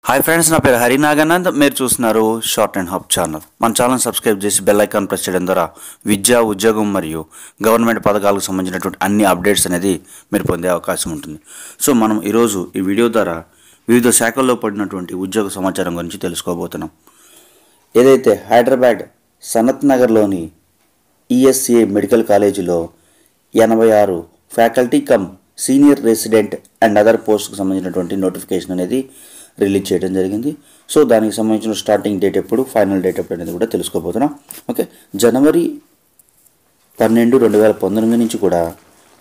Hi friends, నా పేరు హరినాగనంద్. మీరు చూస్తున్నారు షార్ట్ అండ్ హబ్ ఛానల్. మన ఛానల్ సబ్స్క్రైబ్ చేసి బెల్ ఐకాన్ ప్రెస్ చేయడం ద్వారా విద్య, ఉద్యోగం మరియు గవర్నమెంట్ పథకాలకు సంబంధించినటువంటి అన్ని అప్డేట్స్ అనేది మీరు పొందే అవకాశం ఉంటుంది. సో మనం ఈరోజు ఈ వీడియో ద్వారా వివిధ శాఖల్లో పడినటువంటి ఉద్యోగ సమాచారం గురించి తెలుసుకోబోతున్నాం. ఏదైతే హైదరాబాద్ సనత్ నగర్లోని ఈఎస్సిఏ మెడికల్ కాలేజీలో 86 faculty cum senior resident and other పోస్ట్కి సంబంధించినటువంటి నోటిఫికేషన్ అనేది రిలీజ్ చేయడం జరిగింది. సో దానికి సంబంధించిన స్టార్టింగ్ డేట్ ఎప్పుడు, ఫైనల్ డేట్ ఎప్పుడు అనేది కూడా తెలుసుకోబోతున్నాం. ఓకే, జనవరి 12, 2019 నుంచి కూడా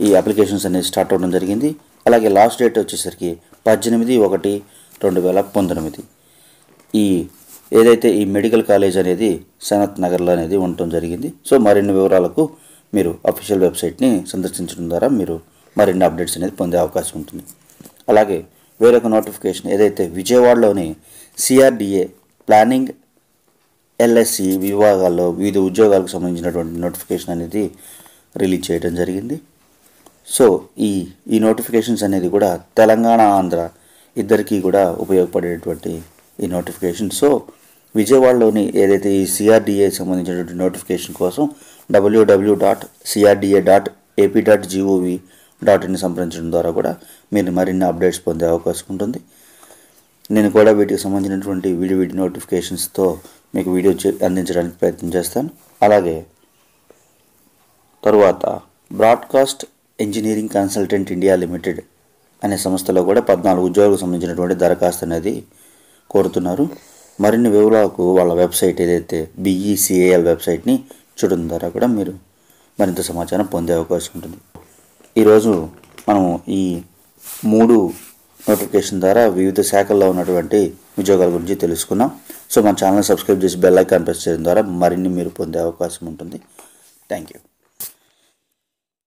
ఈ అప్లికేషన్స్ అనేది స్టార్ట్ అవ్వడం జరిగింది. అలాగే లాస్ట్ డేట్ వచ్చేసరికి 18/1/2019. ఈ ఏదైతే ఈ మెడికల్ కాలేజ్ అనేది సనత్ నగర్లో అనేది ఉండటం జరిగింది. సో మరిన్ని వివరాలకు మీరు అఫీషియల్ వెబ్సైట్ని సందర్శించడం ద్వారా మీరు మరిన్ని అప్డేట్స్ అనేది పొందే అవకాశం ఉంటుంది. అలాగే వేరొక నోటిఫికేషన్ ఏదైతే విజయవాడలోని సిఆర్డిఏ ప్లానింగ్ ఎల్ఎస్సి విభాగాల్లో వివిధ ఉద్యోగాలకు సంబంధించినటువంటి నోటిఫికేషన్ అనేది రిలీజ్ చేయడం జరిగింది. సో ఈ నోటిఫికేషన్స్ అనేది కూడా తెలంగాణ, ఆంధ్ర ఇద్దరికీ కూడా ఉపయోగపడేటువంటి ఈ నోటిఫికేషన్. సో విజయవాడలోని ఏదైతే ఈ సిఆర్డిఏ సంబంధించినటువంటి నోటిఫికేషన్ కోసం www.crda.ap.gov.in సంప్రదించడం ద్వారా కూడా మీరు మరిన్ని అప్డేట్స్ పొందే అవకాశం ఉంటుంది. నేను కూడా వీటికి సంబంధించినటువంటి వీడియో నోటిఫికేషన్స్తో మీకు వీడియో అందించడానికి ప్రయత్నం చేస్తాను. అలాగే తరువాత broadcast engineering consultant India limited అనే సంస్థలో కూడా 14 ఉద్యోగాలకు సంబంధించినటువంటి దరఖాస్తు అనేది కోరుతున్నారు. మరిన్ని వివరాలకు వాళ్ళ వెబ్సైట్ ఏదైతే BECAL వెబ్సైట్ని చూడడం ద్వారా కూడా మీరు మరింత సమాచారం పొందే అవకాశం ఉంటుంది. ఈరోజు మనము ఈ 3 నోటిఫికేషన్ ద్వారా వివిధ శాఖల్లో ఉన్నటువంటి ఉద్యోగాల గురించి తెలుసుకున్నాం. సో మన ఛానల్ సబ్స్క్రైబ్ చేసి బెల్ ఐకాన్ ప్రెస్ చేయడం ద్వారా మరిన్ని మీరు పొందే అవకాశం ఉంటుంది. Thank you.